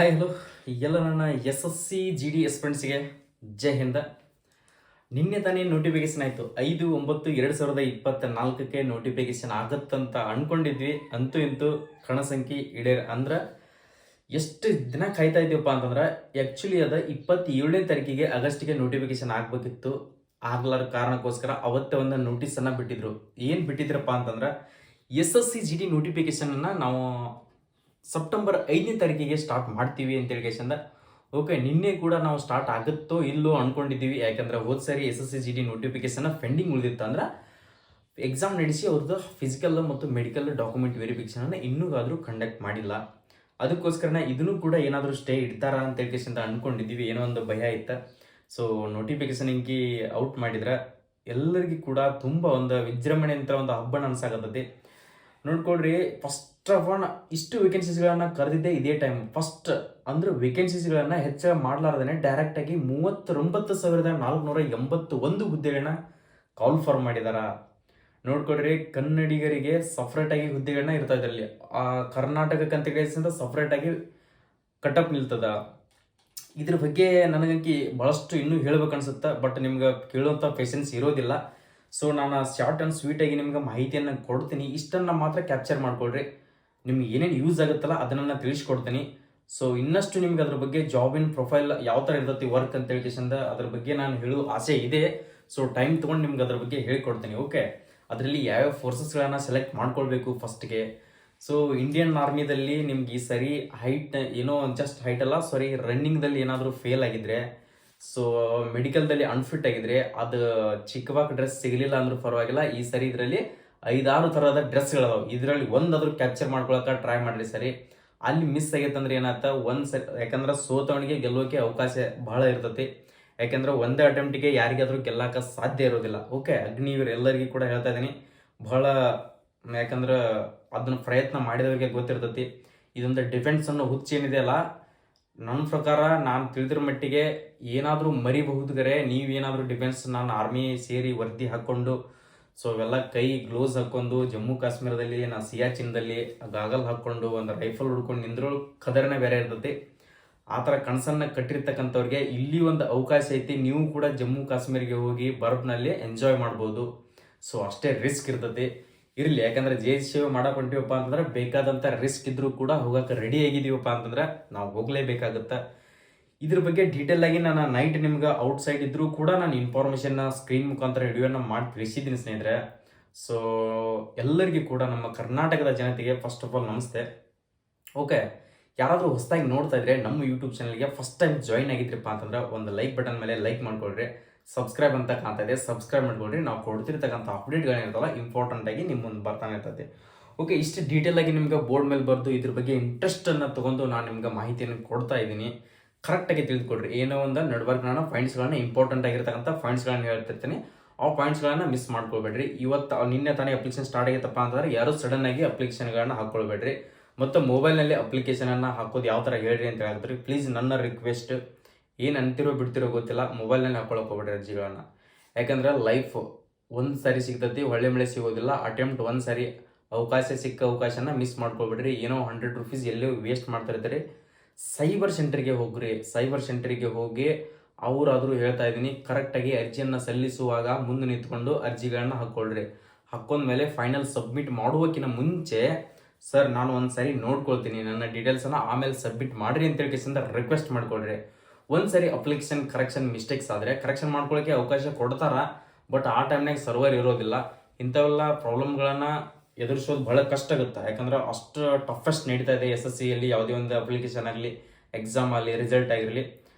Hi hello ಎಲ್ಲ ನನ್ನ S S C G D ಎಸ್ಪೆಂಟ್ಸ್ಗೆ ಜೈ ಹಿಂದ. ನಿನ್ನೆ ತಾನೇ ನೋಟಿಫಿಕೇಶನ್ ಆಯಿತು. 5/9/2024 ನೋಟಿಫಿಕೇಶನ್ ಆಗತ್ತಂತ ಅಂದ್ಕೊಂಡಿದ್ವಿ. ಅಂತೂ ಇಂತೂ ಕಣಸಂಖ್ಯೆ ಈಡೇರ ಅಂದ್ರೆ ಎಷ್ಟು ದಿನ ಕಾಯ್ತಾ ಇದ್ದೀವಪ್ಪ ಅಂತಂದ್ರೆ ಆ್ಯಕ್ಚುಲಿ ಅದು 27ನೇ ತಾರೀಕಿಗೆ ಆಗಸ್ಟಿಗೆ ನೋಟಿಫಿಕೇಶನ್ ಆಗಬೇಕಿತ್ತು. ಆಗ್ಲಾರ ಕಾರಣಕ್ಕೋಸ್ಕರ ಅವತ್ತೇ ಒಂದು ನೋಟಿಸನ್ನು ಬಿಟ್ಟಿದ್ರು. ಏನು ಬಿಟ್ಟಿದ್ರಪ್ಪ ಅಂತಂದ್ರೆ S S C G D ನೋಟಿಫಿಕೇಶನನ್ನು ನಾವು ಸೆಪ್ಟೆಂಬರ್ 5ನೇ ತಾರೀಕಿಗೆ ಸ್ಟಾರ್ಟ್ ಮಾಡ್ತೀವಿ ಅಂತೇಳಿ ಕೇಸಂದ. ಓಕೆ, ನಿನ್ನೆ ಕೂಡ ನಾವು ಸ್ಟಾರ್ಟ್ ಆಗುತ್ತೋ ಇಲ್ಲೋ ಅಂದ್ಕೊಂಡಿದ್ದೀವಿ. ಯಾಕಂದ್ರೆ ಹೋದ ಸಾರಿ S S C G D notification pending ಉಳಿದಿತ್ತು. ಅಂದ್ರೆ ಎಕ್ಸಾಮ್ ನಡೆಸಿ ಅವ್ರದ್ದು ಫಿಸಿಕಲ್ ಮತ್ತು ಮೆಡಿಕಲ್ ಡಾಕ್ಯುಮೆಂಟ್ ವೆರಿಫಿಕೇಶನ್ ಇನ್ನೂ ಆದರೂ ಕಂಡಕ್ಟ್ ಮಾಡಿಲ್ಲ. ಅದಕ್ಕೋಸ್ಕರನ ಇದನ್ನು ಕೂಡ ಏನಾದರೂ ಸ್ಟೇ ಇಡ್ತಾರ ಅಂತ ಕೇಸಿಂದ ಅಂದ್ಕೊಂಡಿದ್ದೀವಿ. ಏನೋ ಒಂದು ಭಯ ಇತ್ತು. ಸೊ ನೋಟಿಫಿಕೇಶನ್ ಹಿಂಗೆ ಔಟ್ ಮಾಡಿದ್ರೆ ಎಲ್ಲರಿಗೂ ಕೂಡ ತುಂಬ ಒಂದು ವಿಜೃಂಭಣೆ ಅಂತ ಒಂದು ಹಬ್ಬನ ಅನ್ಸಾಗತ್ತೈತಿ. ನೋಡ್ಕೊಳ್ರಿ, ಫಸ್ಟ್ ಆಫ್ ಆಲ್ ಇಷ್ಟು ವೇಕೆನ್ಸೀಸ್ಗಳನ್ನು ಕರೆದಿದ್ದೆ ಇದೇ ಟೈಮ್. ಫಸ್ಟ್ ಅಂದ್ರೆ ವೇಕೆನ್ಸೀಸ್ಗಳನ್ನು ಹೆಚ್ಚಾಗಿ ಮಾಡಲಾರ್ದೇ ಡೈರೆಕ್ಟಾಗಿ 39,481 ಹುದ್ದೆಗಳನ್ನ ಕಾಲ್ ಫಾರ್ ಮಾಡಿದಾರ. ನೋಡ್ಕೊಡ್ರಿ, ಕನ್ನಡಿಗರಿಗೆ ಸಪ್ರೇಟಾಗಿ ಹುದ್ದೆಗಳನ್ನ ಇರ್ತಾ ಇದರಲ್ಲಿ. ಆ ಕರ್ನಾಟಕಕ್ಕಂತ ಸಪ್ರೇಟಾಗಿ ಕಟಪ್ ನಿಲ್ತದ. ಇದ್ರ ಬಗ್ಗೆ ನನಗಂಕಿ ಭಾಳಷ್ಟು ಇನ್ನೂ ಹೇಳ್ಬೇಕನ್ಸುತ್ತೆ. ಬಟ್ ನಿಮ್ಗೆ ಕೇಳುವಂಥ ಪೇಷನ್ಸ್ ಇರೋದಿಲ್ಲ. ಸೊ ನಾನು ಶಾರ್ಟ್ ಆ್ಯಂಡ್ ಸ್ವೀಟಾಗಿ ನಿಮ್ಗೆ ಮಾಹಿತಿಯನ್ನು ಕೊಡ್ತೀನಿ. ಇಷ್ಟನ್ನು ಮಾತ್ರ ಕ್ಯಾಪ್ಚರ್ ಮಾಡ್ಕೊಳ್ರಿ. ನಿಮ್ಗೆ ಏನೇನು ಯೂಸ್ ಆಗುತ್ತಲ್ಲ ಅದನ್ನು ತಿಳಿಸ್ಕೊಡ್ತೀನಿ. ಸೊ ಇನ್ನಷ್ಟು ನಿಮ್ಗೆ ಅದ್ರ ಬಗ್ಗೆ ಜಾಬಿನ ಪ್ರೊಫೈಲ್ ಯಾವ ಥರ ಇರ್ತೈತಿ ವರ್ಕ್ ಅಂತ ಹೇಳ್ಕೇಶಂದ ಅದ್ರ ಬಗ್ಗೆ ನಾನು ಹೇಳೋ ಆಸೆ ಇದೆ. ಸೊ ಟೈಮ್ ತೊಗೊಂಡು ನಿಮ್ಗೆ ಅದ್ರ ಬಗ್ಗೆ ಹೇಳ್ಕೊಡ್ತೀನಿ. ಓಕೆ, ಅದರಲ್ಲಿ ಯಾವ್ಯಾವ ಫೋರ್ಸಸ್ಗಳನ್ನು ಸೆಲೆಕ್ಟ್ ಮಾಡ್ಕೊಳ್ಬೇಕು ಫಸ್ಟ್ಗೆ. ಸೊ ಇಂಡಿಯನ್ ಆರ್ಮಿದಲ್ಲಿ ನಿಮ್ಗೆ ಈ ಸರಿ ಹೈಟ್ ಏನೋ ಜಸ್ಟ್ ಹೈಟ್ ಅಲ್ಲ, ಸಾರಿ ರನ್ನಿಂಗ್ದಲ್ಲಿ ಏನಾದರೂ ಫೇಲ್ ಆಗಿದ್ರೆ, ಸೊ ಮೆಡಿಕಲ್ದಲ್ಲಿ ಅನ್ಫಿಟ್ ಆಗಿದ್ರೆ, ಅದು ಚಿಕ್ಕವಾಗಿ ಡ್ರೆಸ್ ಸಿಗಲಿಲ್ಲ ಅಂದ್ರೂ ಪರವಾಗಿಲ್ಲ. ಈ ಸರಿ ಇದರಲ್ಲಿ 5-6 ಥರದ ಡ್ರೆಸ್ಗಳದಾವೆ. ಇದರಲ್ಲಿ ಒಂದಾದ್ರೂ ಕ್ಯಾಪ್ಚರ್ ಮಾಡ್ಕೊಳಕ್ಕೆ ಟ್ರೈ ಮಾಡಲಿ. ಸರಿ, ಅಲ್ಲಿ ಮಿಸ್ ಆಗೈತಂದ್ರೆ ಏನಾಗ್ತ ಯಾಕಂದ್ರೆ ಸೋತವನಿಗೆ ಗೆಲ್ಲೋಕೆ ಅವಕಾಶ ಬಹಳ ಇರ್ತೈತಿ. ಯಾಕೆಂದ್ರೆ ಒಂದೇ ಅಟೆಂಪ್ಟಿಗೆ ಯಾರಿಗಾದ್ರೂ ಗೆಲ್ಲಕ್ಕೆ ಸಾಧ್ಯ ಇರೋದಿಲ್ಲ. ಓಕೆ, ಅಗ್ನಿವೀರ್ ಎಲ್ಲರಿಗೂ ಕೂಡ ಹೇಳ್ತಾ ಇದ್ದೀನಿ ಬಹಳ. ಯಾಕಂದ್ರೆ ಅದನ್ನ ಪ್ರಯತ್ನ ಮಾಡಿದವರಿಗೆ ಗೊತ್ತಿರ್ತೈತಿ. ಇದೊಂದು ಡಿಫೆನ್ಸ್ ಅನ್ನೋ ಹುಚ್ಚೇನಿದೆ ಅಲ್ಲ, ನನ್ನ ಪ್ರಕಾರ ನಾನು ತಿಳಿದಿರೋ ಮಟ್ಟಿಗೆ ಏನಾದರೂ ಮರಿಬಹುದುಗರೆ ನೀವೇನಾದರೂ ಡಿಫೆನ್ಸ್ ನಾನು ಆರ್ಮಿ ಸೇರಿ ವರ್ದಿ ಹಾಕ್ಕೊಂಡು, ಸೊ ಅವೆಲ್ಲ ಕೈ ಗ್ಲೌಸ್ ಹಾಕ್ಕೊಂಡು ಜಮ್ಮು ಕಾಶ್ಮೀರದಲ್ಲಿ ಸಿಯಾಚಿನ್ದಲ್ಲಿ ಗಾಗಲ್ ಹಾಕ್ಕೊಂಡು ಒಂದು ರೈಫಲ್ ಹುಡ್ಕೊಂಡು ನಿಂದ್ರೂ ಕದರನೇ ಬೇರೆ ಇರ್ತೈತಿ. ಆ ಥರ ಕನಸನ್ನು ಕಟ್ಟಿರ್ತಕ್ಕಂಥವ್ರಿಗೆ ಇಲ್ಲಿ ಒಂದು ಅವಕಾಶ ಐತಿ. ನೀವು ಕೂಡ ಜಮ್ಮು ಕಾಶ್ಮೀರಿಗೆ ಹೋಗಿ ಬರ್ಫ್ನಲ್ಲಿ ಎಂಜಾಯ್ ಮಾಡ್ಬೋದು. ಸೊ ಅಷ್ಟೇ ರಿಸ್ಕ್ ಇರ್ತೈತಿ. ಇರಲಿ, ಯಾಕಂದ್ರೆ ದೇಶ ಸೇವೆ ಮಾಡಕ್ಕೆ ಹೊಂಟಿವಪ್ಪ ಅಂತಂದ್ರೆ ಬೇಕಾದಂಥ ರಿಸ್ಕ್ ಇದ್ರೂ ಕೂಡ ಹೋಗಕ್ಕೆ ರೆಡಿ ಆಗಿದ್ದೀವಪ್ಪ ಅಂತಂದ್ರೆ ನಾವು ಹೋಗಲೇಬೇಕಾಗುತ್ತೆ. ಇದ್ರ ಬಗ್ಗೆ ಡೀಟೇಲ್ ಆಗಿ ನಾನು ನೈಟ್ ನಿಮ್ಗೆ ಔಟ್ಸೈಡ್ ಇದ್ರೂ ಕೂಡ ನಾನು ಇನ್ಫಾರ್ಮೇಷನ್ನ ಸ್ಕ್ರೀನ್ ಮುಖಾಂತರ ವಿಡಿಯೋನ ಮಾಡಿ ತಿಳಿಸಿದ್ದೀನಿ ಸ್ನೇಹಿತರೆ. ಸೊ ಎಲ್ಲರಿಗೂ ಕೂಡ ನಮ್ಮ ಕರ್ನಾಟಕದ ಜನತೆಗೆ ಫಸ್ಟ್ ಆಫ್ ಆಲ್ ನಮಸ್ತೆ. ಓಕೆ, ಯಾರಾದರೂ ಹೊಸದಾಗಿ ನೋಡ್ತಾ ಇದ್ರೆ ನಮ್ಮ ಯೂಟ್ಯೂಬ್ ಚಾನಲ್ಗೆ ಫಸ್ಟ್ ಟೈಮ್ ಜಾಯಿನ್ ಆಗಿದ್ರಪ್ಪ ಅಂತಂದ್ರೆ ಒಂದು ಲೈಕ್ ಬಟನ್ ಮೇಲೆ ಲೈಕ್ ಮಾಡ್ಕೊಳ್ರಿ. ಸಬ್ಸ್ಕ್ರೈಬ್ ಅಂತ ಕಾಣ್ತಾ ಇದೆ, ಸಬ್ಸ್ಕ್ರೈಬ್ ಮಾಡ್ಕೊಳ್ರಿ. ನಾವು ಕೊಡ್ತಿರ್ತಕ್ಕಂಥ ಅಪ್ಡೇಟ್ಗಳೇನಿರ್ತಲ್ಲ ಇಂಪಾರ್ಟೆಂಟಾಗಿ ನಿಮ್ಮ ಮುಂದೆ ಬರ್ತಾನೆ ಇರ್ತದೆ. ಓಕೆ, ಇಷ್ಟು ಡೀಟೇಲ್ ಆಗಿ ನಿಮ್ಗೆ ಬೋರ್ಡ್ ಮೇಲೆ ಬರೆದು ಇದ್ರ ಬಗ್ಗೆ ಇಂಟ್ರೆಸ್ಟನ್ನು ತೊಗೊಂಡು ನಾನು ನಿಮ್ಗೆ ಮಾಹಿತಿಯನ್ನು ಕೊಡ್ತಾ ಇದ್ದೀನಿ. ಕರೆಕ್ಟಾಗಿ ತಿಳಿದುಕೊಡ್ರಿ. ಏನೋ ಒಂದು ನಡ್ವರ್ಕ್ಗಳನ್ನ ಪಾಯಿಂಟ್ಸ್ಗಳನ್ನ ಇಂಪಾರ್ಟೆಂಟ್ ಆಗಿರ್ತಕ್ಕಂಥ ಪಾಯಿಂಟ್ಸ್ಗಳನ್ನ ಹೇಳ್ತಿರ್ತೀನಿ. ಆ ಪಾಯಿಂಟ್ಸ್ಗಳನ್ನ ಮಿಸ್ ಮಾಡ್ಕೊಳ್ಬೇಡ್ರಿ. ನಿನ್ನೆ ತಾನೇ ಅಪ್ಲಿಕೇಶನ್ ಸ್ಟಾರ್ಟ್ ಆಗೈತಪ್ಪ ಅಂತಂದ್ರೆ ಯಾರು ಸಡನ್ ಆಗಿ ಅಪ್ಲಿಕೇಶನ್ಗಳನ್ನ ಹಾಕ್ಕೊಳ್ಬೇಡ್ರಿ. ಮತ್ತು ಮೊಬೈಲ್ನಲ್ಲಿ ಅಪ್ಲಿಕೇಶನನ್ನು ಹಾಕೋದು ಯಾವ ಥರ ಹೇಳ್ರಿ ಅಂತ ಹೇಳಿದ್ರಿ. ಪ್ಲೀಸ್ ನನ್ನ ರಿಕ್ವೆಸ್ಟ್, ಏನು ಅಂತಿರೋ ಬಿಡ್ತಿರೋ ಗೊತ್ತಿಲ್ಲ, ಮೊಬೈಲ್ನಲ್ಲಿ ಹಾಕೊಳಕ್ಕೆ ಹೋಗ್ಬೇಡ್ರಿ ಅರ್ಜಿಗಳನ್ನ. ಯಾಕಂದ್ರೆ ಲೈಫ್ ಒಂದು ಸಾರಿ ಸಿಗ್ತೈತಿ, ಒಳ್ಳೆ ಮಳೆ ಸಿಗೋದಿಲ್ಲ. ಅಟೆಂಪ್ಟ್ ಒಂದು ಸಾರಿ ಸಿಕ್ಕ ಅವಕಾಶನ ಮಿಸ್ ಮಾಡ್ಕೊಳ್ಬೇಡ್ರಿ. ಏನೋ 100 ರೂಪೀಸ್ ಎಲ್ಲೋ ವೇಸ್ಟ್ ಮಾಡ್ತಾ ಇರ್ತಾರೆ. ಸೈಬರ್ ಸೆಂಟ್ರಿಗೆ ಹೋಗ್ರಿ. ಸೈಬರ್ ಸೆಂಟ್ರಿಗೆ ಹೋಗಿ ಅವರಾದರೂ ಹೇಳ್ತಾ ಇದ್ದೀನಿ ಕರೆಕ್ಟಾಗಿ ಅರ್ಜಿಯನ್ನು ಸಲ್ಲಿಸುವಾಗ ಮುಂದೆ ನಿಂತ್ಕೊಂಡು ಅರ್ಜಿಗಳನ್ನ ಹಾಕ್ಕೊಳ್ರಿ. ಹಾಕೊಂಡ್ಮೇಲೆ ಫೈನಲ್ ಸಬ್ಮಿಟ್ ಮಾಡುವಕ್ಕಿಂತ ಮುಂಚೆ ಸರ್ ನಾನು ಒಂದು ಸಾರಿ ನೋಡ್ಕೊಳ್ತೀನಿ ನನ್ನ ಡೀಟೇಲ್ಸನ್ನು, ಆಮೇಲೆ ಸಬ್ಮಿಟ್ ಮಾಡಿರಿ ಅಂತೇಳಿ ಕೇಸಿಂದ ರಿಕ್ವೆಸ್ಟ್ ಮಾಡ್ಕೊಳ್ರಿ. ಒಂದು ಸಾರಿ ಅಪ್ಲಿಕೇಶನ್ ಕರೆಕ್ಷನ್ ಮಿಸ್ಟೇಕ್ಸ್ ಆದರೆ ಕರೆಕ್ಷನ್ ಮಾಡ್ಕೊಳ್ಳೋಕ್ಕೆ ಅವಕಾಶ ಕೊಡ್ತಾರ. ಬಟ್ ಆ ಟೈಮ್ನಾಗ ಸರ್ವರ್ ಇರೋದಿಲ್ಲ. ಇಂಥವೆಲ್ಲ ಪ್ರಾಬ್ಲಮ್ಗಳನ್ನು ಎದುರಿಸೋದು ಭಾಳ ಕಷ್ಟ ಆಗುತ್ತೆ. ಯಾಕಂದ್ರೆ ಅಷ್ಟು ಟಫೆಸ್ಟ್ ನಡೀತಾ ಇದೆ ಎಸ್ ಎಸ್ ಸಿಯಲ್ಲಿ. ಯಾವುದೇ ಒಂದು ಅಪ್ಲಿಕೇಶನ್ ಆಗಲಿ, ಎಕ್ಸಾಮ್ ಆಗಲಿ, ರಿಸಲ್ಟ್ ಆಗಿರಲಿ.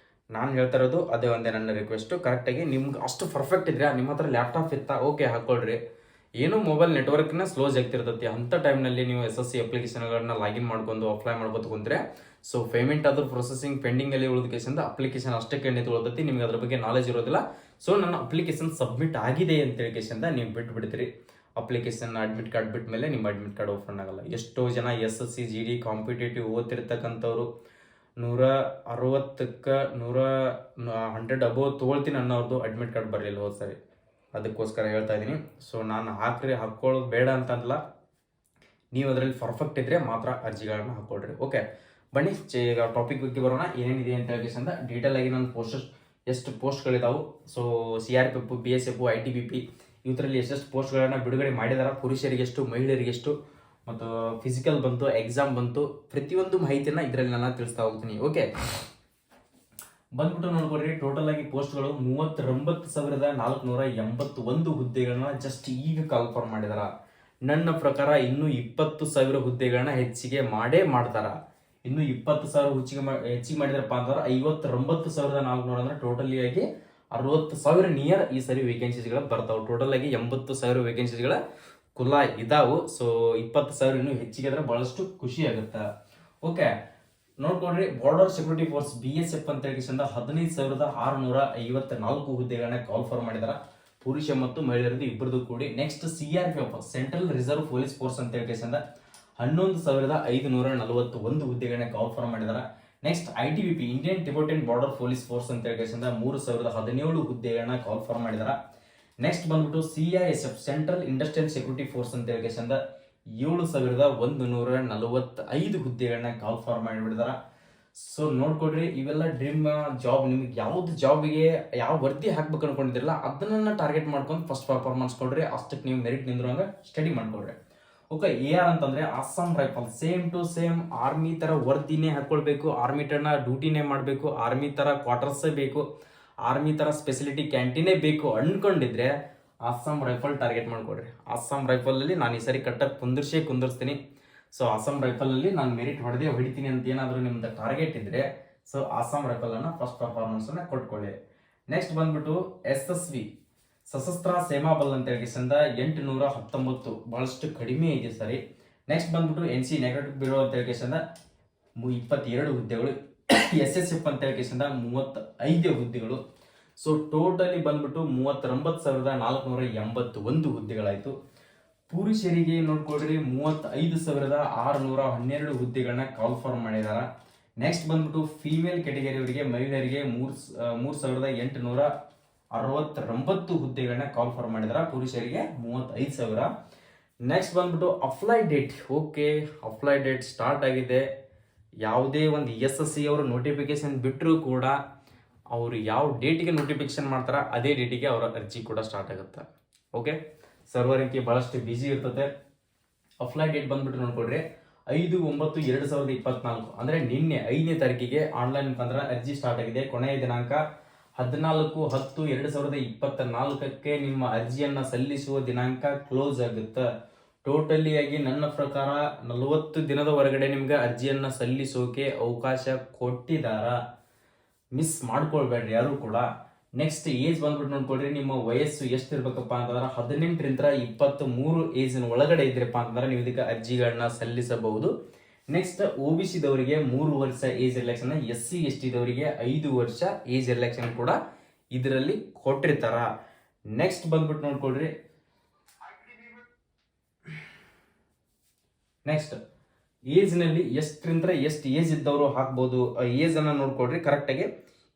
ನಾನು ಹೇಳ್ತಾ ಇರೋದು ಅದೇ ಒಂದೇ ನನ್ನ ರಿಕ್ವೆಸ್ಟು. ಕರೆಕ್ಟಾಗಿ ನಿಮ್ಗೆ ಅಷ್ಟು ಪರ್ಫೆಕ್ಟ್ ಇದ್ರೆ ನಿಮ್ಮ ಹತ್ರ ಲ್ಯಾಪ್ಟಾಪ್ ಇತ್ತಾ ಓಕೆ ಹಾಕ್ಕೊಳ್ರಿ. ಏನೋ ಮೊಬೈಲ್ ನೆಟ್ವರ್ಕ್ನ ಸ್ಲೋಸ್ ಆಗ್ತಿರ್ತೈತಿ. ಅಂಥ ಟೈಮ್ನಲ್ಲಿ ನೀವು ಎಸ್ ಎಸ್ ಸಿ ಅಪ್ಲಿಕೇಶನ್ಗಳನ್ನ ಲಾಗಿನ್ ಮಾಡ್ಕೊಂಡು ಅಪ್ಲೈ ಮಾಡ್ಬೋದು ಕುಂತ್ರೆ ಸೊ ಪೇಮೆಂಟ್ ಆದ್ರೂ ಪ್ರೊಸೆಸಿಂಗ್ ಪೆಂಡಿಂಗಲ್ಲಿ ಉಳಿದ ಕೇಸಿಂದ ಅಪ್ಲಿಕೇಶನ್ ಅಷ್ಟೇ ನಿಂತ್ಕೊಳ್ತೈತಿ. ನಿಮ್ಗೆ ಅದ್ರ ಬಗ್ಗೆ ನಾಲೆಜ್ ಇರೋದಿಲ್ಲ. ಸೊ ನನ್ನ ಅಪ್ಲಿಕೇಶನ್ ಸಬ್ಮಿಟ್ ಆಗಿದೆ ಅಂತೇಳಿ ಕೇಸಿಂದ ನೀವು ಬಿಟ್ಬಿಡ್ತೀರಿ. ಅಪ್ಲಿಕೇಶನ್ ಅಡ್ಮಿಟ್ ಕಾರ್ಡ್ ಬಿಟ್ಟ ಮೇಲೆ ನಿಮ್ಮ ಅಡ್ಮಿಟ್ ಕಾರ್ಡ್ ಓಪನ್ ಆಗಲ್ಲ. ಎಷ್ಟೋ ಜನ S S C G D competitive ಓದ್ತಿರ್ತಕ್ಕಂಥವ್ರು 160ಕ್ಕೆ 100 ಅಬೋವ್ ತೊಗೊಳ್ತೀನಿ ಅನ್ನೋರ್ದು ಅಡ್ಮಿಟ್ ಕಾರ್ಡ್ ಬರಲಿಲ್ಲ ಹೋದ್ ಸರಿ. ಅದಕ್ಕೋಸ್ಕರ ಹೇಳ್ತಾ ಇದ್ದೀನಿ. ಸೊ ನಾನು ಹಾಕ್ಕೊಳ್ಳೋದು ಬೇಡ ಅಂತಲ್ಲ, ನೀವು ಅದರಲ್ಲಿ ಪರ್ಫೆಕ್ಟ್ ಇದ್ದರೆ ಮಾತ್ರ ಅರ್ಜಿಗಳನ್ನ ಹಾಕ್ಕೊಳ್ರಿ. ಓಕೆ, ಬನ್ನಿ ಈಗ ಟಾಪಿಕ್ ಬಗ್ಗೆ ಬರೋಣ. ಏನೇನಿದೆ ಅಂತ ಹೇಳಿ ಅಂತ ಡೀಟೇಲ್ ಆಗಿ ನನ್ನ ಎಷ್ಟು ಪೋಸ್ಟ್ಗಳಿದಾವೆ. ಸೊ CRPF, BSF, ITBP ಇವತ್ತರಲ್ಲಿ ಎಷ್ಟೆಷ್ಟು ಪೋಸ್ಟ್ಗಳನ್ನು ಬಿಡುಗಡೆ ಮಾಡಿದಾರ, ಪುರುಷರಿಗೆ ಎಷ್ಟು, ಮಹಿಳೆಯರಿಗೆ ಎಷ್ಟು, ಮತ್ತು ಫಿಸಿಕಲ್ ಬಂತು, ಎಕ್ಸಾಮ್ ಬಂತು, ಪ್ರತಿಯೊಂದು ಮಾಹಿತಿಯನ್ನು ಇದರಲ್ಲಿ ನಾನು ತಿಳಿಸ್ತಾ ಹೋಗ್ತೀನಿ. ಓಕೆ, ಬಂದ್ಬಿಟ್ಟು ನೋಡ್ಕೊಡ್ರಿ. ಟೋಟಲ್ ಆಗಿ ಪೋಸ್ಟ್ಗಳು 39,481 ಹುದ್ದೆಗಳನ್ನ ಜಸ್ಟ್ ಈಗ ಕಾಲ್ಫಾರ್ಮ್ ಮಾಡಿದಾರ. ನನ್ನ ಪ್ರಕಾರ ಇನ್ನೂ 20,000 ಹುದ್ದೆಗಳನ್ನ ಹೆಚ್ಚಿಗೆ ಮಾಡ್ತಾರ. ಇನ್ನು 20,000 ಹೆಚ್ಚಿಗೆ ಮಾಡಿದ್ರಪ್ಪ ಅಂತಂದ್ರೆ 59,400 ಅಂದ್ರೆ ಟೋಟಲಿ ಆಗಿ 60,000 ನಿಯರ್ ಈ ಸರಿ ವೇಕೆನ್ಸೀಸ್ಗಳ ಬರ್ತಾವೆ. ಟೋಟಲ್ ಆಗಿ 80,000 ವೇಕೆನ್ಸೀಸ್ಗಳ ಕುಲ ಇದಾವು. ಸೊ 20,000 ಇನ್ನೂ ಹೆಚ್ಚಿಗೆ ಆದ್ರೆ ಬಹಳಷ್ಟು ಖುಷಿ ಆಗುತ್ತೆ. ಓಕೆ, ನೋಡ್ಕೊಡ್ರಿ. ಬಾರ್ಡರ್ ಸೆಕ್ಯೂರಿಟಿ ಫೋರ್ಸ್ BSF ಅಂತ ಹೇಳಿ 15,654 ಹುದ್ದೆಗಳನ್ನ ಕಾಲ್ಫಾರ್ಮ್ ಮಾಡಿದಾರ, ಪುರುಷ ಮತ್ತು ಮಹಿಳೆಯರದ್ದು ಇಬ್ಬರದು ಕೂಡಿ. Next CRPF central reserve police force ಅಂತ ಹೇಳಿ 11,541 ಹುದ್ದೆಗಳನ್ನ ಕಾಲ್ಫಾರ್ಮ್ ಮಾಡಿದಾರ. Next ITBP Indian Tibetan border police force ಅಂತ ಹೇಳಿ 3,017 ಹುದ್ದೆಗಳನ್ನ ಕಾಲ್ಫಾರ್ಮ್ ಮಾಡಿದಾರ. ನೆಕ್ಸ್ಟ್ ಬಂದ್ಬಿಟ್ಟು CISF central industrial security force ಅಂತ ಹೇಳಿ 7,145 ಹುದ್ದೆಗಳನ್ನ ಕಾಲ್ಫಾರ್ಮ್ ಮಾಡಿಬಿಡಿದಾರ. ಸೊ ನೋಡ್ಕೊಡ್ರಿ, ಇವೆಲ್ಲ ಡ್ರೀಮ್ ಜಾಬ್. ನಿಮ್ಗೆ ಯಾವ್ದು ಜಾಬ್ಗೆ ಯಾವ ವರ್ದಿ ಹಾಕ್ಬೇಕು ಅನ್ಕೊಂಡಿದ್ರಲ್ಲ ಅದನ್ನ ಟಾರ್ಗೆಟ್ ಮಾಡ್ಕೊಂಡು ಫಸ್ಟ್ ಪರ್ಫಾರ್ಮೆನ್ಸ್ ಕೊಡ್ರಿ. ಅಷ್ಟಕ್ಕೆ ನೀವು ಮೆರಿಟ್ ನಿಂದ್ರುವಂಗ ಸ್ಟಡಿ ಮಾಡ್ಕೊಡ್ರಿ. ಓಕೆ, AR ಅಂತಂದ್ರೆ Assam rifle. Same to same army ತರ ವರ್ದಿನೇ ಹಾಕೊಳ್ಬೇಕು, ಆರ್ಮಿ ಟರ್ನ ಡ್ಯೂಟಿನೇ ಮಾಡಬೇಕು, ಆರ್ಮಿ ತರ ಕ್ವಾರ್ಟರ್ಸೇ ಬೇಕು, ಆರ್ಮಿ ತರ ಸ್ಪೆಸಿಲಿಟಿ ಕ್ಯಾಂಟೀನೇ ಬೇಕು ಅನ್ಕೊಂಡಿದ್ರೆ ಅಸ್ಸಾಂ ರೈಫಲ್ ಟಾರ್ಗೆಟ್ ಮಾಡ್ಕೊಡ್ರಿ. ಅಸ್ಸಾಂ ರೈಫಲ್ ಅಲ್ಲಿ ನಾನು ಈ ಸರಿ ಕಟ್ಟಕ್ಕೆ ಕುಂದಿರ್ಸ್ತೀನಿ. ಸೊ ಅಸ್ಸಾಂ ರೈಫಲ್ ಅಲ್ಲಿ ನಾನು ಮೆರಿಟ್ ಹೊಡಿತೀನಿ ಅಂತ ಏನಾದರೂ ನಿಮ್ದು ಟಾರ್ಗೆಟ್ ಇದ್ರೆ ಸೊ ಅಸ್ಸಾಂ ರೈಫಲ್ ಅನ್ನ ಫಸ್ಟ್ ಪರ್ಫಾರ್ಮೆನ್ಸ್ ಅನ್ನ ಕೊಟ್ಕೊಳ್ಳಿ. ನೆಕ್ಸ್ಟ್ ಬಂದ್ಬಿಟ್ಟು SSV ಸಶಸ್ತ್ರ ಸೇನಾ ಬಲ್ ಅಂತ ಹೇಳಿ 819, ಬಹಳಷ್ಟು ಕಡಿಮೆ ಇದೆ ಸರಿ. ನೆಕ್ಸ್ಟ್ ಬಂದ್ಬಿಟ್ಟು NC ನೆಗೆಟಿವ್ ಬ್ಯೂರೋ ಅಂತ ಹೇಳಿ 22 ಹುದ್ದೆಗಳು. SSF ಅಂತ ಹೇಳಿ 35 ಹುದ್ದೆಗಳು. ಸೊ ಟೋಟಲಿ ಬಂದ್ಬಿಟ್ಟು 39,481 ಹುದ್ದೆಗಳಾಯ್ತು. ಪುರುಷರಿಗೆ ನೋಡ್ಕೊಳ್ರಿ 35,612 ಹುದ್ದೆಗಳನ್ನ ಕಾಲ್ಫಾರ್ಮ್ ಮಾಡಿದಾರ. ನೆಕ್ಸ್ಟ್ ಬಂದ್ಬಿಟ್ಟು ಫೀಮೇಲ್ ಕ್ಯಾಟಗರಿಯವರಿಗೆ, ಮಹಿಳೆಯರಿಗೆ 3,869 ಹುದ್ದೆಗಳನ್ನ ಕಾಲ್ಫಾರ್ಮ್ ಮಾಡಿದಾರ. ಪುರುಷರಿಗೆ 35,000. ನೆಕ್ಸ್ಟ್ ಬಂದ್ಬಿಟ್ಟು apply date. Okay, apply date start ಆಗಿದೆ. ಯಾವುದೇ ಒಂದು SSC ಅವರು ನೋಟಿಫಿಕೇಶನ್ ಬಿಟ್ಟರು ಕೂಡ ಅವರು ಯಾವ ಡೇಟಿಗೆ ನೋಟಿಫಿಕೇಶನ್ ಮಾಡ್ತಾರ ಅದೇ ಡೇಟಿಗೆ ಅವರ ಅರ್ಜಿ ಕೂಡ ಸ್ಟಾರ್ಟ್ ಆಗುತ್ತೆ. ಓಕೆ, ಸರ್ವರ್ ಅಂಕಿ ಬಹಳಷ್ಟು ಬಿಜಿ ಇರ್ತದೆ. ಅಪ್ಲೈ ಡೇಟ್ ಬಂದ್ಬಿಟ್ಟು ನೋಡ್ಕೊಡ್ರಿ 5/9/2024 ಅಂದ್ರೆ ನಿನ್ನೆ 5ನೇ ತಾರೀಕಿಗೆ ಆನ್ಲೈನ್ ಮುಖಾಂತರ ಅರ್ಜಿ ಸ್ಟಾರ್ಟ್ ಆಗಿದೆ. ಕೊನೆಯ ದಿನಾಂಕ 14/10/2024 ನಿಮ್ಮ ಅರ್ಜಿಯನ್ನ ಸಲ್ಲಿಸುವ ದಿನಾಂಕ ಕ್ಲೋಸ್ ಆಗುತ್ತೆ. ಟೋಟಲಿ ಆಗಿ ನನ್ನ ಪ್ರಕಾರ 40 ದಿನದ ಹೊರಗಡೆ ನಿಮ್ಗೆ ಅರ್ಜಿಯನ್ನ ಸಲ್ಲಿಸೋಕೆ ಅವಕಾಶ ಕೊಟ್ಟಿದಾರ. ಮಿಸ್ ಮಾಡ್ಕೊಳ್ಬೇಡ್ರಿ ಯಾರು ಕೂಡ. ನೆಕ್ಸ್ಟ್ ಏಜ್ ಬಂದ್ಬಿಟ್ಟು ನೋಡ್ಕೊಳ್ರಿ, ನಿಮ್ಮ ವಯಸ್ಸು ಎಷ್ಟಿರ್ಬೇಕಪ್ಪ ಅಂತಂದ್ರೆ 18ರಿಂದ 23 ಏಜಿನ ಒಳಗಡೆ ಇದ್ರಪ್ಪ ಅಂತಂದ್ರೆ ನೀವು ಇದಕ್ಕೆ ಅರ್ಜಿಗಳನ್ನ ಸಲ್ಲಿಸಬಹುದು. ನೆಕ್ಸ್ಟ್ OBC ದವರಿಗೆ 3 ವರ್ಷ ಏಜ್ ರಿಲ್ಯಾಕ್ಸನ್, SC ST ದವರಿಗೆ 5 ವರ್ಷ ಏಜ್ ರಿಲ್ಯಾಕ್ಸನ್ ಕೂಡ ಇದರಲ್ಲಿ ಕೊಟ್ಟಿರ್ತಾರ. ನೆಕ್ಸ್ಟ್ ಬಂದ್ಬಿಟ್ಟು ನೋಡ್ಕೊಳ್ರಿ, ನೆಕ್ಸ್ಟ್ ಏಜ್ ನಲ್ಲಿ ಎಷ್ಟರಿಂದ ಎಷ್ಟು ಏಜ್ ಇದ್ದವರು ಹಾಕ್ಬೋದು. ಏಜ್ ಅನ್ನ ನೋಡ್ಕೊಡ್ರಿ ಕರೆಕ್ಟಾಗಿ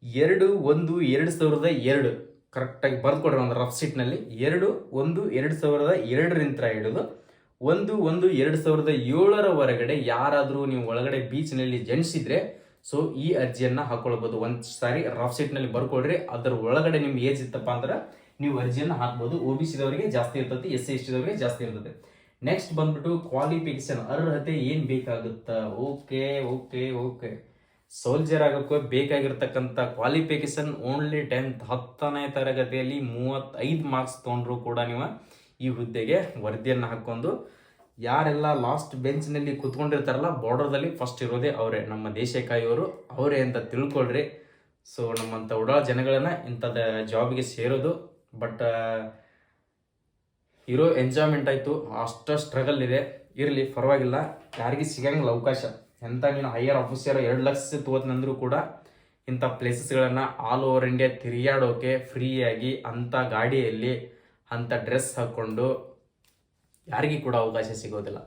2/1/2002 ಕರೆಕ್ಟಾಗಿ ಬರ್ಕೊಡ್ರಿ ಒಂದು ರಫ್ ಶೀಟ್ ನಲ್ಲಿ. 2/1/2002 ಹಿಡಿದು 1/1/2007 ಯಾರಾದ್ರೂ ನೀವು ಒಳಗಡೆ ಬೀಚ್ ನಲ್ಲಿ ಜನಿಸಿದ್ರೆ ಸೊ ಈ ಅರ್ಜಿಯನ್ನ ಹಾಕೊಳ್ಬಹುದು. ಒಂದ್ ಸಾರಿ ರಫ್ ಶೀಟ್ ನಲ್ಲಿ ಬರ್ಕೊಡ್ರಿ. ಅದರ ಒಳಗಡೆ ನಿಮ್ಗೆ ಏಜ್ ಇತ್ತಪ್ಪ ಅಂದ್ರೆ ನೀವು ಅರ್ಜಿಯನ್ನ ಹಾಕ್ಬಹುದು. OBC ದವರಿಗೆ ಜಾಸ್ತಿ ಇರ್ತದೆ, SC ST ದವರಿಗೆ ಜಾಸ್ತಿ ಇರ್ತದೆ. ನೆಕ್ಸ್ಟ್ ಬಂದ್ಬಿಟ್ಟು ಕ್ವಾಲಿಫಿಕೇಶನ್, ಅರ್ಹತೆ ಏನ್ ಬೇಕಾಗುತ್ತ. ಓಕೆ ಓಕೆ ಓಕೆ ಸೋಲ್ಜರ್ ಆಗೋಕೆ ಬೇಕಾಗಿರ್ತಕ್ಕಂಥ ಕ್ವಾಲಿಫಿಕೇಶನ್ ಓನ್ಲಿ 10ನೇ ತರಗತಿಯಲ್ಲಿ 35 ಮಾರ್ಕ್ಸ್ ತೊಗೊಂಡ್ರು ಕೂಡ ನೀವು ಈ ಹುದ್ದೆಗೆ ವರದಿಯನ್ನು ಹಾಕೊಂಡು ಯಾರೆಲ್ಲ ಲಾಸ್ಟ್ ಬೆಂಚ್ನಲ್ಲಿ ಕುತ್ಕೊಂಡಿರ್ತಾರಲ್ಲ ಬಾರ್ಡರ್ದಲ್ಲಿ ಫಸ್ಟ್ ಇರೋದೇ ಅವರೇ, ನಮ್ಮ ದೇಶ ಕಾಯೋರು ಅವರೇ ಅಂತ ತಿಳ್ಕೊಳ್ರಿ. ಸೊ ನಮ್ಮಂಥ ಉಡಾಳ ಜನಗಳನ್ನ ಇಂಥದ್ದು ಜಾಬ್ಗೆ ಸೇರೋದು. ಬಟ್ ಇರೋ ಎಂಜಾಯ್ಮೆಂಟ್ ಆಯಿತು, ಅಷ್ಟು ಸ್ಟ್ರಗಲ್ ಇದೆ. ಇರಲಿ ಪರವಾಗಿಲ್ಲ, ಯಾರಿಗೆ ಸಿಗಂಗಿಲ್ಲ ಅವಕಾಶ. ಎಂಥ ನೀನು ಹೈಯರ್ ಆಫೀಸರ್ 2 ಲಕ್ಷ ತಗೋತಂದ್ರೂ ಕೂಡ ಇಂಥ ಪ್ಲೇಸಸ್ಗಳನ್ನು ಆಲ್ ಓವರ್ ಇಂಡಿಯಾ ತಿರುಗಾಡೋಕೆ ಫ್ರೀಯಾಗಿ ಅಂಥ ಗಾಡಿಯಲ್ಲಿ ಅಂಥ ಡ್ರೆಸ್ ಹಾಕ್ಕೊಂಡು ಯಾರಿಗೂ ಕೂಡ ಅವಕಾಶ ಸಿಗೋದಿಲ್ಲ.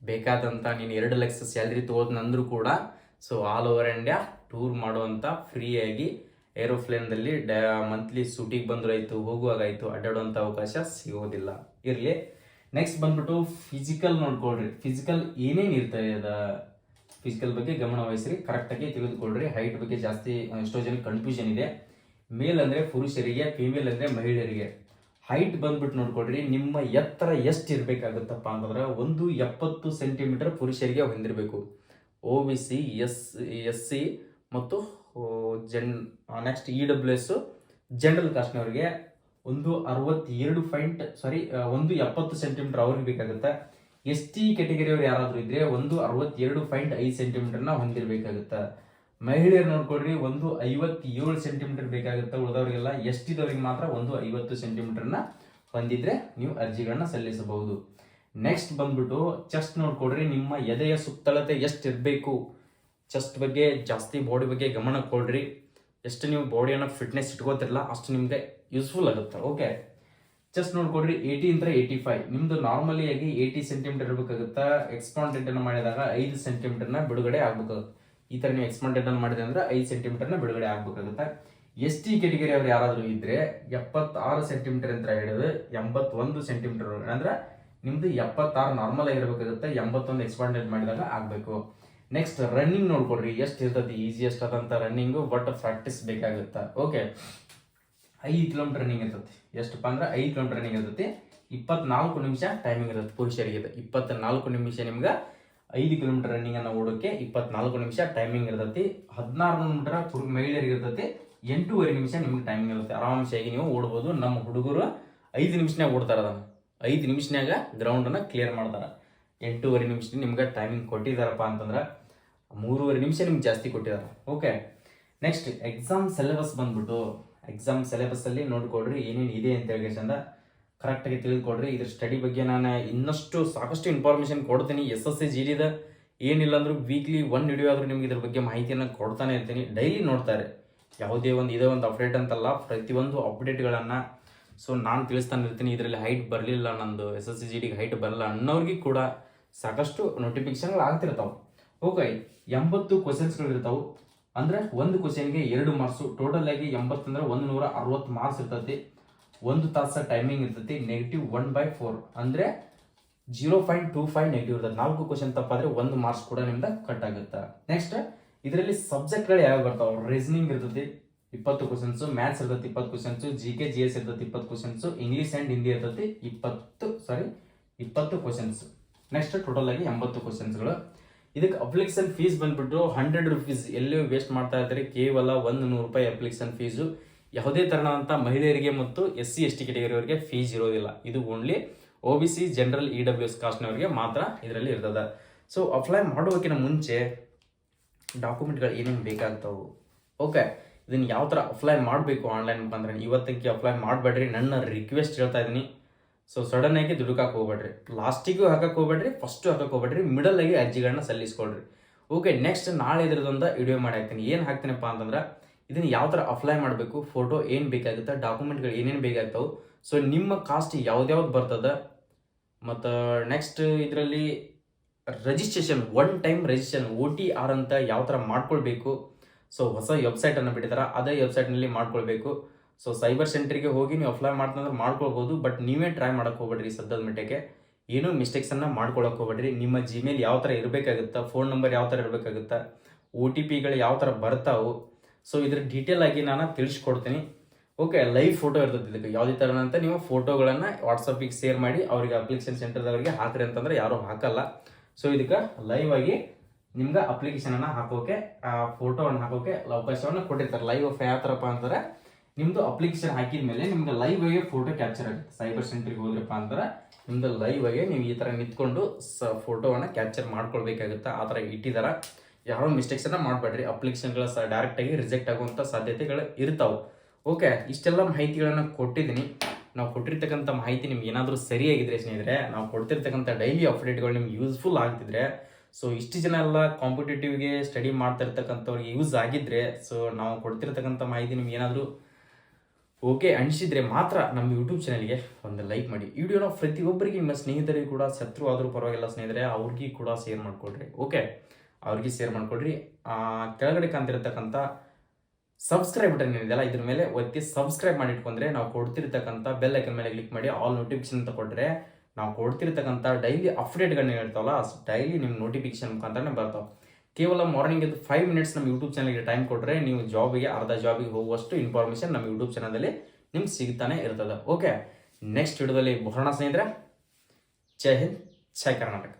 ಬೇಕಾದಂಥ ನೀನು 2 ಲಕ್ಷ ಸ್ಯಾಲ್ರಿ ತಗೋತಂದ್ರೂ ಕೂಡ so all over India tour ಮಾಡುವಂಥ ಫ್ರೀಯಾಗಿ ಏರೋಪ್ಲೇನ್ದಲ್ಲಿ ಮಂತ್ಲಿ ಶೂಟಿಗೆ ಬಂದ್ರಾಯ್ತು, ಹೋಗುವಾಗಾಯ್ತು, ಅಡ್ಡಾಡುವಂಥ ಅವಕಾಶ ಸಿಗೋದಿಲ್ಲ. ಇರಲಿ. ನೆಕ್ಸ್ಟ್ ಬಂದ್ಬಿಟ್ಟು ಫಿಸಿಕಲ್ ನೋಡ್ಕೊಳ್ರಿ. ಫಿಸಿಕಲ್ ಏನೇನು ಇರ್ತದೆ ಫಿಸಿಕಲ್ ಬಗ್ಗೆ ಗಮನ ವಹಿಸ್ರಿ, ಕರೆಕ್ಟಾಗಿ ತಿಳಿದುಕೊಳ್ಳ್ರಿ. ಹೈಟ್ ಬಗ್ಗೆ ಜಾಸ್ತಿ ಎಷ್ಟೋ ಜನ ಕನ್ಫ್ಯೂಷನ್ ಇದೆ. ಮೇಲ್ ಅಂದರೆ ಪುರುಷರಿಗೆ, ಫೀಮೇಲ್ ಅಂದರೆ ಮಹಿಳೆಯರಿಗೆ. ಹೈಟ್ ಬಂದ್ಬಿಟ್ಟು ನೋಡ್ಕೊಡ್ರಿ, ನಿಮ್ಮ ಎತ್ತರ ಎಷ್ಟು ಇರಬೇಕಾಗುತ್ತಪ್ಪ ಅಂತಂದ್ರೆ 170 ಸೆಂಟಿಮೀಟರ್ ಪುರುಷರಿಗೆ ಹೊಂದಿರಬೇಕು. OBC, SC ಮತ್ತು ನೆಕ್ಸ್ಟ್ EWS ಜನರಲ್ ಕಾಸ್ಟ್ನವರಿಗೆ 170 ಸೆಂಟಿಮೀಟರ್ ಅವ್ರಿಗೆ ಬೇಕಾಗುತ್ತೆ. ST ಕ್ಯಾಟಗರಿಯವ್ರು ಯಾರಾದರೂ ಇದ್ರೆ 162.5 ಸೆಂಟಿಮೀಟರ್ನ ಹೊಂದಿರಬೇಕಾಗುತ್ತೆ. ಮಹಿಳೆಯರು ನೋಡ್ಕೊಡ್ರಿ 57 ಸೆಂಟಿಮೀಟರ್ ಬೇಕಾಗುತ್ತೆ. ಉಳಿದವರಿಗೆಲ್ಲ ಎಷ್ಟಿದವರಿಗೆ ಮಾತ್ರ 50 ಸೆಂಟಿಮೀಟರ್ನ ಹೊಂದಿದ್ರೆ ನೀವು ಅರ್ಜಿಗಳನ್ನ ಸಲ್ಲಿಸಬಹುದು. ನೆಕ್ಸ್ಟ್ ಬಂದ್ಬಿಟ್ಟು ಚೆಸ್ಟ್ ನೋಡ್ಕೊಡ್ರಿ, ನಿಮ್ಮ ಎದೆಯ ಸುತ್ತಳತೆ ಎಷ್ಟು ಇರಬೇಕು. ಚೆಸ್ಟ್ ಬಗ್ಗೆ ಜಾಸ್ತಿ, ಬಾಡಿ ಬಗ್ಗೆ ಗಮನ ಕೊಡ್ರಿ. ಎಷ್ಟು ನೀವು ಬಾಡಿಯನ್ನು ಫಿಟ್ನೆಸ್ ಇಟ್ಕೋತಿರಲ್ಲ ಅಷ್ಟು ನಿಮಗೆ ಯೂಸ್ಫುಲ್ ಆಗುತ್ತೆ. ಓಕೆ, ಚೆಸ್ಟ್ ನೋಡ್ಕೊಡ್ರಿ 80 ಇಂದ 85. ನಿಮ್ದು ನಾರ್ಮಲಿ ಆಗಿ 80 ಸೆಂಟಿಮೀಟರ್ ಇರಬೇಕಾಗುತ್ತಾ. ಎಕ್ಸ್ಪಾಂಡೆಡ್ ಅನ್ನು ಮಾಡಿದಾಗ 5 ಸೆಂಟಿಮೀಟರ್ನ ಬಿಡುಗಡೆ ಆಗ್ಬೇಕಾಗುತ್ತೆ. ಈ ತರ ನೀವು ಎಕ್ಸ್ಪಾಂಡೆಡ್ ಅನ್ನು ಮಾಡಿದ್ರೆ ಅಂದ್ರೆ 5 ಸೆಂಟಿಮೀಟರ್ನ ಬಿಡುಗಡೆ ಆಗ್ಬೇಕಾಗುತ್ತೆ. ST ಕ್ಯಾಟಗರಿ ಅವ್ರು ಯಾರಾದರೂ ಇದ್ರೆ 76 ಸೆಂಟಿಮೀಟರ್ ಅಂತ ಹಿಡಿದು 81 ಸೆಂಟಿಮೀಟರ್ ಅಂದ್ರೆ ನಿಮ್ದು 76 ನಾರ್ಮಲ್ ಆಗಿರ್ಬೇಕಾಗುತ್ತೆ. 81 ಎಕ್ಸ್ಪಾಂಡೆಡ್ ಮಾಡಿದಾಗ ಆಗ್ಬೇಕು. ನೆಕ್ಸ್ಟ್ ರನ್ನಿಂಗ್ ನೋಡ್ಕೊಡ್ರಿ, ಎಷ್ಟು ಇರ್ತದೆ. ಈಸಿಯೆಸ್ಟ್ ಆದಂತ ರನ್ನಿಂಗ್, ಬಟ್ ಪ್ರಾಕ್ಟೀಸ್ ಬೇಕಾಗುತ್ತೆ. ಓಕೆ, 5 ಕಿಲೋಮೀಟರ್ ರನ್ನಿಂಗ್ ಇರ್ತೈತಿ. ಎಷ್ಟಪ್ಪ ಅಂದ್ರೆ 5 ಕಿಲೋಮೀಟರ್ ರನ್ನಿಂಗ್ ಇರ್ತೈತಿ. 24 ನಿಮಿಷ ಟೈಮಿಂಗ್ ಇರುತ್ತೆ ಪುರುಷರಿಗೆ. 24 ನಿಮಿಷ ನಿಮ್ಗೆ 5 ಕಿಲೋಮೀಟರ್ ರನ್ನಿಂಗ್ ಅನ್ನ ಓಡೋಕೆ 24 ನಿಮಿಷ ಟೈಮಿಂಗ್ ಇರ್ತೈತಿ. 16 ಮೀಟರ್ ಮಹಿಳೆಯರಿಗೆ ಇರ್ತೈತಿ. 8.5 ನಿಮಿಷ ನಿಮ್ಗೆ ಟೈಮಿಂಗ್ ಇರುತ್ತೆ. ಆರಾಮ್ಸಾಗಿ ನೀವು ಓಡ್ಬೋದು. ನಮ್ಮ ಹುಡುಗರು 5 ನಿಮಿಷನಾಗ ಓಡ್ತಾರ. ಅದನ್ನ 5 ನಿಮಿಷನಾಗ ಗ್ರೌಂಡ್ ಅನ್ನ ಕ್ಲಿಯರ್ ಮಾಡ್ತಾರ. 8.5 ನಿಮಿಷ ನಿಮ್ಗೆ ಟೈಮಿಂಗ್ ಕೊಟ್ಟಿದಾರಪ್ಪ ಅಂತಂದ್ರೆ 3.5 ನಿಮಿಷ ನಿಮ್ಗೆ ಜಾಸ್ತಿ ಕೊಟ್ಟಿದ್ದಾರೆ. ಓಕೆ, ನೆಕ್ಸ್ಟ್ ಎಕ್ಸಾಮ್ ಸಿಲೆಬಸ್ ಬಂದ್ಬಿಟ್ಟು, ಎಕ್ಸಾಮ್ ಸಿಲೆಬಸ್ ಅಲ್ಲಿ ನೋಡ್ಕೊಡ್ರಿ ಏನೇನು ಇದೆ ಅಂತ ಹೇಳಿ ಚಂದ ಕರೆಕ್ಟಾಗಿ ತಿಳಿದುಕೊಡ್ರಿ. ಇದ್ರ ಸ್ಟಡಿ ಬಗ್ಗೆ ನಾನು ಇನ್ನಷ್ಟು ಸಾಕಷ್ಟು ಇನ್ಫಾರ್ಮೇಶನ್ ಕೊಡ್ತೀನಿ. SSC GD ಏನಿಲ್ಲ ಅಂದ್ರೂ ವೀಕ್ಲಿ 1 ವಿಡಿಯೋ ಆದ್ರೂ ನಿಮ್ಗೆ ಇದ್ರ ಬಗ್ಗೆ ಮಾಹಿತಿಯನ್ನು ಕೊಡ್ತಾನೆ ಇರ್ತೀನಿ. ಡೈಲಿ ನೋಡ್ತಾರೆ. ಯಾವುದೇ ಇದೇ ಒಂದು ಅಪ್ಡೇಟ್ ಅಂತಲ್ಲ, ಪ್ರತಿಯೊಂದು ಅಪ್ಡೇಟ್ಗಳನ್ನು ನಾನು ತಿಳಿಸ್ತಾನೆ ಇರ್ತೀನಿ. ಇದರಲ್ಲಿ ಹೈಟ್ ಬರಲಿಲ್ಲ, ನಂದು SSC GD ಹೈಟ್ ಬರಲ್ಲ ಅನ್ನೋರಿಗೆ ಕೂಡ ಸಾಕಷ್ಟು ನೋಟಿಫಿಕೇಶನ್ಗಳು ಆಗ್ತಿರ್ತಾವೆ. ಓಕೆ, 80 ಕ್ವಶನ್ಸ್ಗಳು ಇರ್ತಾವೆ. ಅಂದ್ರೆ ಒಂದು ಕ್ವಶನ್ಗೆ 2 ಮಾರ್ಕ್ಸು. ಟೋಟಲ್ ಆಗಿ 80 ಅಂದ್ರೆ 160 ಮಾರ್ಕ್ಸ್ ಇರ್ತೈತಿ. 1 ತಾಸು ಟೈಮಿಂಗ್ ಇರ್ತೈತಿ. -1/4 ಅಂದ್ರೆ 0.25 ನೆಗೆಟಿವ್ ಇರ್ತದೆ. 4 ಕ್ವಶನ್ ತಪ್ಪಾದ್ರೆ 1 ಮಾರ್ಕ್ಸ್ ಕೂಡ ನಿಮ್ದ ಕಟ್ ಆಗುತ್ತೆ. ನೆಕ್ಸ್ಟ್ ಇದರಲ್ಲಿ ಸಬ್ಜೆಕ್ಟ್ಗಳು ಯಾವ ಬರ್ತಾವೆ. ರೀಸನಿಂಗ್ ಇರ್ತೈತಿ 20 ಕ್ವಶನ್ಸ್, ಮ್ಯಾಥ್ಸ್ ಇರ್ತೈತಿ 20 ಕ್ವಶನ್ಸ್, GK GS ಇರ್ತೈತಿ 20 ಕ್ವಶನ್ಸ್, ಇಂಗ್ಲಿಷ್ ಅಂಡ್ ಹಿಂದಿ ಇರ್ತೈತಿ 20 ಕ್ವಶನ್ಸ್. ನೆಕ್ಸ್ಟ್ ಟೋಟಲ್ ಆಗಿ 80 ಕ್ವಶನ್ಸ್ಗಳು. ಇದಕ್ಕೆ ಅಪ್ಲಿಕೇಶನ್ ಫೀಸ್ ಬಂದ್ಬಿಟ್ಟು 100 ರುಪೀಸ್. ಎಲ್ಲಿ ವೇಸ್ಟ್ ಮಾಡ್ತಾ ಇರ್ತಾರೆ, ಕೇವಲ 100 ರೂಪಾಯಿ ಅಪ್ಲಿಕೇಶನ್ ಫೀಸು. ಯಾವುದೇ ತರನಾದಂಥ ಮಹಿಳೆಯರಿಗೆ ಮತ್ತು SC ST ಕ್ಯಾಟಗರಿಯವರಿಗೆ ಫೀಸ್ ಇರೋದಿಲ್ಲ. ಇದು ಓನ್ಲಿ OBC ಜನರಲ್ EWS ಕಾಸ್ಟ್ನವರಿಗೆ ಮಾತ್ರ ಇದರಲ್ಲಿ ಇರ್ತದೆ. ಸೊ ಅಪ್ಲೈ ಮಾಡೋದಕ್ಕಿಂತ ಮುಂಚೆ ಡಾಕ್ಯುಮೆಂಟ್ಗಳು ಏನೇನು ಬೇಕಾಗ್ತಾವೆ. ಓಕೆ, ಇದನ್ನು ಯಾವ ಥರ ಅಪ್ಲೈ ಮಾಡಬೇಕು ಆನ್ಲೈನ್ ಮುಖಾಂತರ ಇವತ್ತಿಗೆ ಅಪ್ಲೈ ಮಾಡಬೇಡ್ರಿ. ನನ್ನ ರಿಕ್ವೆಸ್ಟ್ ಹೇಳ್ತಾ ಇದ್ದೀನಿ. ಸೊ ಸಡನ್ ಆಗಿ ದುಡುಕಕ್ಕೆ ಹೋಗ್ಬೇಡ್ರಿ. ಲಾಸ್ಟಿಗೂ ಹಾಕಕ್ಕೆ ಹೋಗ್ಬೇಡ್ರಿ, ಫಸ್ಟು ಹಾಕಕ್ಕೆ ಹೋಗ್ಬೇಡ್ರಿ. ಮಿಡಲ್ ಆಗಿ ಅರ್ಜಿಗಳನ್ನ ಸಲ್ಲಿಸ್ಕೊಳ್ರಿ. ಓಕೆ, ನೆಕ್ಸ್ಟ್ ನಾಳೆ ಇದ್ರದ್ದೊಂದು ವಿಡಿಯೋ ಮಾಡಿ ಹಾಕ್ತೀನಿ. ಏನು ಹಾಕ್ತೀನಪ್ಪ ಅಂತಂದ್ರೆ ಇದನ್ನು ಯಾವ ಥರ ಅಪ್ಲೈ ಮಾಡಬೇಕು, ಫೋಟೋ ಏನು ಬೇಕಾಗುತ್ತೆ, ಡಾಕ್ಯುಮೆಂಟ್ಗಳು ಏನೇನು ಬೇಕಾಗ್ತಾವೆ, ಸೊ ನಿಮ್ಮ ಕಾಸ್ಟ್ ಯಾವ್ದ್ಯಾವ್ದು ಬರ್ತದೆ, ಮತ್ತು ನೆಕ್ಸ್ಟ್ ಇದರಲ್ಲಿ ರಿಜಿಸ್ಟ್ರೇಷನ್, 1 ಟೈಮ್ ರಿಜಿಸ್ಟ್ರೇಷನ್ OTR ಅಂತ ಯಾವ ಥರ ಮಾಡ್ಕೊಳ್ಬೇಕು. ಸೊ ಹೊಸ ವೆಬ್ಸೈಟನ್ನು ಬಿಟ್ಟಿದ್ದಾರೆ, ಅದೇ ವೆಬ್ಸೈಟ್ನಲ್ಲಿ ಮಾಡ್ಕೊಳ್ಬೇಕು. ಸೊ ಸೈಬರ್ ಸೆಂಟ್ರಿಗೆ ಹೋಗಿ ನೀವು ಅಪ್ಲೈ ಮಾಡ್ತಂದ್ರೆ ಮಾಡ್ಕೊಳ್ಬೋದು. ಬಟ್ ನೀವೇ ಟ್ರೈ ಮಾಡೋಕ್ಕೆ ಹೋಗ್ಬೇಡ್ರಿ. ಸದ್ಯದ ಮಟ್ಟಿಗೆ ಏನೂ ಮಿಸ್ಟೇಕ್ಸನ್ನು ಮಾಡ್ಕೊಳಕ್ಕೆ ಹೋಗ್ಬೇಡ್ರಿ. ನಿಮ್ಮ ಜಿಮೇಲ್ ಯಾವ ಥರ ಇರಬೇಕಾಗುತ್ತಾ, ಫೋನ್ ನಂಬರ್ ಯಾವ ಥರ ಇರಬೇಕಾಗುತ್ತಾ, OTPಗಳು ಯಾವ ಥರ ಬರ್ತಾವೆ, ಸೊ ಇದ್ರ ಡೀಟೇಲ್ ಆಗಿ ನಾನು ತಿಳಿಸ್ಕೊಡ್ತೀನಿ. ಓಕೆ, ಲೈವ್ ಫೋಟೋ ಇರ್ತದೆ. ಇದಕ್ಕೆ ಯಾವುದೇ ಥರ ಅಂತ ನೀವು ಫೋಟೋಗಳನ್ನು ವಾಟ್ಸಪ್ಪಿಗೆ ಶೇರ್ ಮಾಡಿ ಅವರಿಗೆ ಅಪ್ಲಿಕೇಶನ್ ಸೆಂಟರ್ದವರಿಗೆ ಹಾಕ್ರಿ ಅಂತಂದ್ರೆ ಯಾರೂ ಹಾಕಲ್ಲ. ಸೊ ಇದಕ್ಕೆ ಲೈವ್ ಆಗಿ ನಿಮ್ಗೆ ಅಪ್ಲಿಕೇಶನನ್ನು ಹಾಕೋಕೆ, ಫೋಟೋವನ್ನು ಹಾಕೋಕೆ ಅವಕಾಶವನ್ನು ಕೊಟ್ಟಿರ್ತಾರೆ. ಲೈವ್ ಯಾವ ಥರಪ್ಪ ಅಂತಂದ್ರೆ ನಿಮ್ದು ಅಪ್ಲಿಕೇಶನ್ ಹಾಕಿದ ಮೇಲೆ ನಿಮ್ಗೆ ಲೈವ್ ಆಗಿ ಫೋಟೋ ಕ್ಯಾಪ್ಚರ್ ಆಗುತ್ತೆ. ಸೈಬರ್ ಸೆಂಟ್ರಿಗೆ ಹೋದ್ರಪ್ಪ ಅಂದ್ರೆ ನಿಮ್ದು ಲೈವ್ ಆಗಿ ನೀವು ಈ ಥರ ನಿಂತ್ಕೊಂಡು ಫೋಟೋವನ್ನು ಕ್ಯಾಪ್ಚರ್ ಮಾಡ್ಕೊಳ್ಬೇಕಾಗುತ್ತೆ. ಆ ಥರ ಇಟ್ಟಿದ್ದಾರೆ. ಯಾರೋ ಮಿಸ್ಟೇಕ್ಸನ್ನು ಮಾಡಬೇಡ್ರಿ. ಅಪ್ಲಿಕೇಶನ್ಗಳು ಡೈರೆಕ್ಟಾಗಿ ರಿಜೆಕ್ಟ್ ಆಗುವಂಥ ಸಾಧ್ಯತೆಗಳು ಇರ್ತಾವೆ. ಓಕೆ, ಇಷ್ಟೆಲ್ಲ ಮಾಹಿತಿಗಳನ್ನು ಕೊಟ್ಟಿದ್ದೀನಿ. ನಾವು ಕೊಟ್ಟಿರ್ತಕ್ಕಂಥ ಮಾಹಿತಿ ನಿಮ್ಗೆ ಏನಾದರೂ ಸರಿಯಾಗಿದ್ರೆ ಸ್ನೇಹಿತರೆ, ನಾವು ಕೊಡ್ತಿರ್ತಕ್ಕಂಥ ಡೈಲಿ ಅಪ್ಡೇಟ್ಗಳು ನಿಮ್ಗೆ ಯೂಸ್ಫುಲ್ ಆಗ್ತಿದ್ರೆ, ಸೊ ಇಷ್ಟು ಜನ ಎಲ್ಲ ಕಾಂಪಿಟೇಟಿವ್ಗೆ ಸ್ಟಡಿ ಮಾಡ್ತಾ ಇರ್ತಕ್ಕಂಥವ್ರಿಗೆ ಯೂಸ್ ಆಗಿದ್ರೆ, ಸೊ ನಾವು ಕೊಡ್ತಿರ್ತಕ್ಕಂಥ ಮಾಹಿತಿ ನಿಮ್ಗೆ ಏನಾದರೂ ಓಕೆ ಅನಿಸಿದ್ರೆ ಮಾತ್ರ ನಮ್ಮ ಯೂಟ್ಯೂಬ್ ಚಾನಲ್ಗೆ ಒಂದು ಲೈಕ್ ಮಾಡಿ. ಈ ವಿಡಿಯೋನ ಪ್ರತಿಯೊಬ್ಬರಿಗೆ, ನಿಮ್ಮ ಸ್ನೇಹಿತರಿಗೂ ಕೂಡ, ಶತ್ರು ಆದರೂ ಪರವಾಗಿಲ್ಲ ಸ್ನೇಹಿತರೆ, ಅವ್ರಿಗೆ ಕೂಡ ಶೇರ್ ಮಾಡಿಕೊಡ್ರಿ. ಓಕೆ, ಅವ್ರಿಗೆ ಶೇರ್ ಮಾಡಿಕೊಡ್ರಿ. ಕೆಳಗಡೆ ಕಾಣ್ತಿರ್ತಕ್ಕಂಥ ಸಬ್ಸ್ಕ್ರೈಬ್ ಬಟನ್ ಏನಿದೆಯಲ್ಲ, ಇದ್ರ ಮೇಲೆ ಒತ್ತಿ ಸಬ್ಸ್ಕ್ರೈಬ್ ಮಾಡಿ ಇಟ್ಕೊಂಡ್ರೆ ನಾವು ಕೊಡ್ತಿರ್ತಕ್ಕಂಥ ಬೆಲ್ ಐಕನ್ ಮೇಲೆ ಕ್ಲಿಕ್ ಮಾಡಿ ಆಲ್ ನೋಟಿಫಿಕೇಶನ್ ಅಂತ ಕೊಟ್ಟರೆ ನಾವು ಕೊಡ್ತಿರ್ತಕ್ಕಂಥ ಡೈಲಿ ಅಪ್ಡೇಟ್ಗಳನ್ನ ಹೇಳ್ತಾವಲ್ಲ, ಡೈಲಿ ನಿಮ್ಮ ನೋಟಿಫಿಕೇಶನ್ ಮುಖಾಂತರನೇ ಬರ್ತಾವೆ. ಕೇವಲ ಮಾರ್ನಿಂಗ್ ಎದ್ದು 5 ಮಿನಿಟ್ಸ್ ನಮ್ಮ ಯೂಟ್ಯೂಬ್ ಚಾನಲ್ಗೆ ಟೈಮ್ ಕೊಟ್ಟರೆ ನೀವು ಅರ್ಧ ಜಾಬಿಗೆ ಹೋಗುವಷ್ಟು ಇನ್ಫಾರ್ಮೇಷನ್ ನಮ್ಮ ಯೂಟ್ಯೂಬ್ ಚಾನಲಲ್ಲಿ ನಿಮ್ಗೆ ಸಿಗ್ತಾನೆ ಇರ್ತದೆ. ಓಕೆ, ನೆಕ್ಸ್ಟ್ ವಿಡಿಯೋದಲ್ಲಿ ಬರೋಣ ಸ್ನೇಹಿತರೆ. ಜೈ ಹಿಂದ್, ಜೈ ಕರ್ನಾಟಕ.